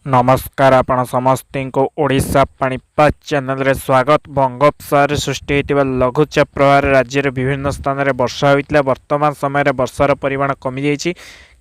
नमस्कार आपण समस्ती को ओडिशा पाणीपाग चैनल रे स्वागत। बंगोपसागर सृष्टि होइतिबा लघुचाप प्रभाव राज्य रे विभिन्न स्थान रे वर्षा होइतिला। वर्तमान समय रे वर्षार परिमाण कमी जाइछि,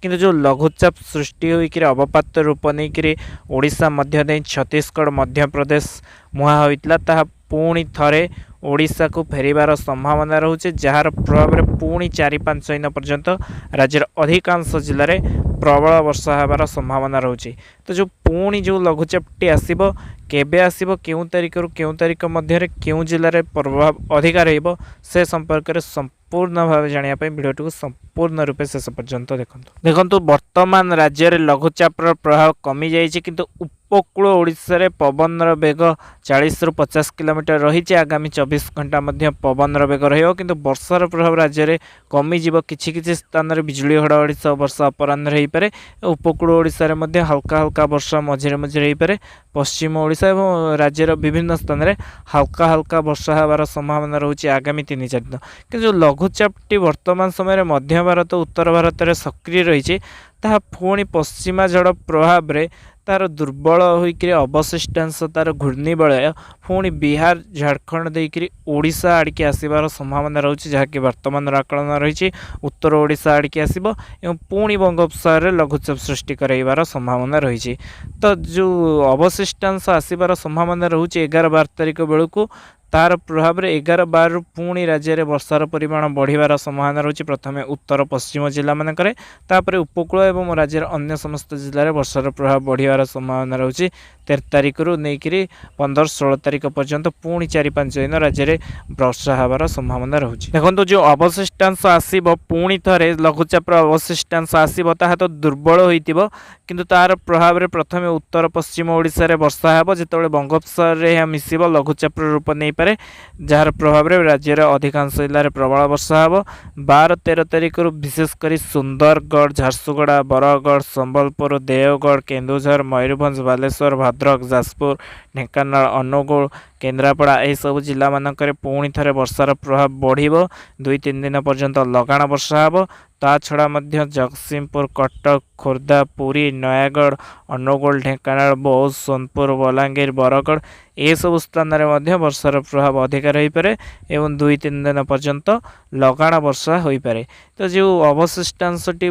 किंतु जो लघुचाप सृष्टि होइकि अवपात रूप नहीं ओडिशा मध्य देई छत्तीसगढ़ मध्य प्रदेश मुहां होइतिला ताहा पुणी थरे ओडिशा को फेरिबार संभावना रहुचे, जार प्रभाव में पुणी 4-5 दिन पर्यंत राज्यर अधिकांश जिले में प्रबल वर्षा होबार संभावना रहुचे। तो जो पुणी जो लघुचापटी आसीबो केबे आसीबो, केउं तारिख रु केउं तारिख मध्य केउं जिले में प्रभाव अधिका रहिबो से संपर्क में संपूर्ण भाव जानिया पई वीडियोटी को संपूर्ण रूपे शेष पर्यंत देखंतु। वर्तमान राज्य में लघुचाप प्रभाव कमी जाइछि, किंतु उपकूल ओडिशा रे पवन बेग 40 रु 50 किलोमीटर रही। आगामी 24 घंटा मध्य पवन बेग रहिबो, किंतु वर्षार प्रभाव राज्य में कमी जीव। किछि किछि स्थान रे बिजुली घड़घड़ी सह वर्षा अपराह्न रही पारे। उपकूल ओडिशा रे मध्य हल्का हल्का वर्षा मझिरे मझिरे रही पारे। पश्चिम ओडिशा एवं राज्यर विभिन्न स्थान रे हल्का हल्का वर्षा होबार संभावना रहुछि आगामी 3-4 दिन। किंतु लघुचापटी वर्तमान समय मध्य भारत उत्तर भारत में सक्रिय रही, ताहा पुणी पश्चिमा झड़ प्रभाव रे तार दुर्बल होकर अवशिष्टांश तार घूर्णिबलय पुणी बिहार झारखंड देकर ओडिशा आड़के आसबार संभावना रही, जहाँकि वर्तमान आकलन रही उत्तर ओडिशा आड़के आसब एवं पुणी बंगोपसागर लघुचाप सृष्टि कराइबार संभावना रही। तो जो अवशिष्टांश आसबार संभावना रही 11-12 तारिख बेलू तार प्रभाव में 11-12 पुणी राज्य में वर्षार परिमाण बढ़िबार संभावना रही। प्रथम उत्तर पश्चिम जिला मानकरे, तापर उपकूल एवं राज्यर अन्य समस्त जिले में वर्षार प्रभाव बढ़िबार संभावना रही। 13 तारिख रु नहीं 15-16 तारिख पर्यंत पुणी 4-5 दिन राज्य में वर्षा होबार संभावना रही। देखो जो अवशिष्टांश आसब पुणी थे लघुचाप अवशिष्टांश आसब ताहा तो दुर्बल होइतिबो, किंतु तार प्रभाव में प्रथम उत्तर पश्चिम ओडिशा रे वर्षा हेबो। जेतेबेले बंगोपसागर रे यह मिसिबो लघुचाप रूप नहीं पारे, जार प्रभाव में राज्यर अधिकांश जिले में प्रबल वर्षा होब। 12-13 तारिख रु विशेषकर सुंदरगढ़, झारसुगुड़ा, बरगढ़, संबलपुर, देवगढ़, केन्दुझर, मयूरभंज, बालेश्वर, भद्रक, जाजपुर, ढेंकानाल, अनुगुल, केन्द्रापड़ा यह सब जिला मानक पुणी थे वर्षार प्रभाव बढ़िबो। 2-3 दिन पर्यंत लगाण वर्षा होब। ता छड़ा मध्य जगतसिंहपुर, कटक, खोर्धा, पुरी, नयागढ़, अनुगुल, ढेंकानाल, बौद्ध, सोनपुर, बलांगीर, बरगढ़ ये सब स्थान में वर्षार प्रभाव अधिक रही पारे एवं 2-3 दिन पर्यंत लगाण वर्षा हो पारे। तो जो अवशिष्टांशटी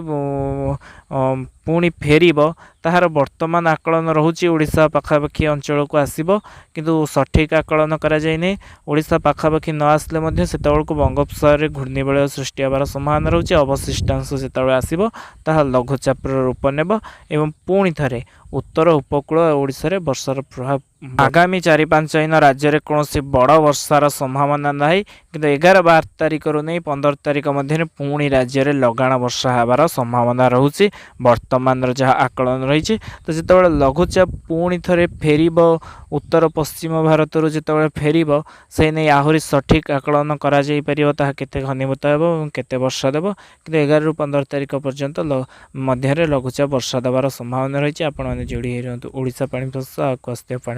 पुणी फेरिब ताहार वर्तमान आकलन रहुछि ओडिशा पाखापाखि अंचल को आसिबो, किंतु सठिक आकलन करा जाय नै। ओडिशा पाखापाखि न आसले मध्य सेतेबेलକୁ बंगोपसागर रे घूर्णिबलय सृष्टि होबार संभावना रहुछि। अवशिष्टांश जेतेबेले आसिबो ताहा लघुचाप रूप नेब एवं पुणी थरे उत्तर उपकूल ओडिशा रे वर्षार प्रभाव। आगामी 4-5 दिन राज्य में कौन बड़ वर्षार संभावना नहीं, किंतु 11-12 तारिख रु नहीं 15 तारिख मध्य पुणी राज्य में लगाण वर्षा होबार संभावना रहुछि वर्तमान जहाँ आकलन रही। तो जितेबाला लघुचाप पुणी थे फेर उत्तर पश्चिम भारत जितेबाला फेर से नहीं आहरी सठिक आकलन करा जाई परिबो ताहा केते घनीभूत हेबो केते वर्षा देबो, किंतु 11 रु 15 तारिख पर्यंत मध्य लघुचाप वर्षा देवार संभावना रही। आपण जोड़ी रहतु ओडिशा पाणीपाग सह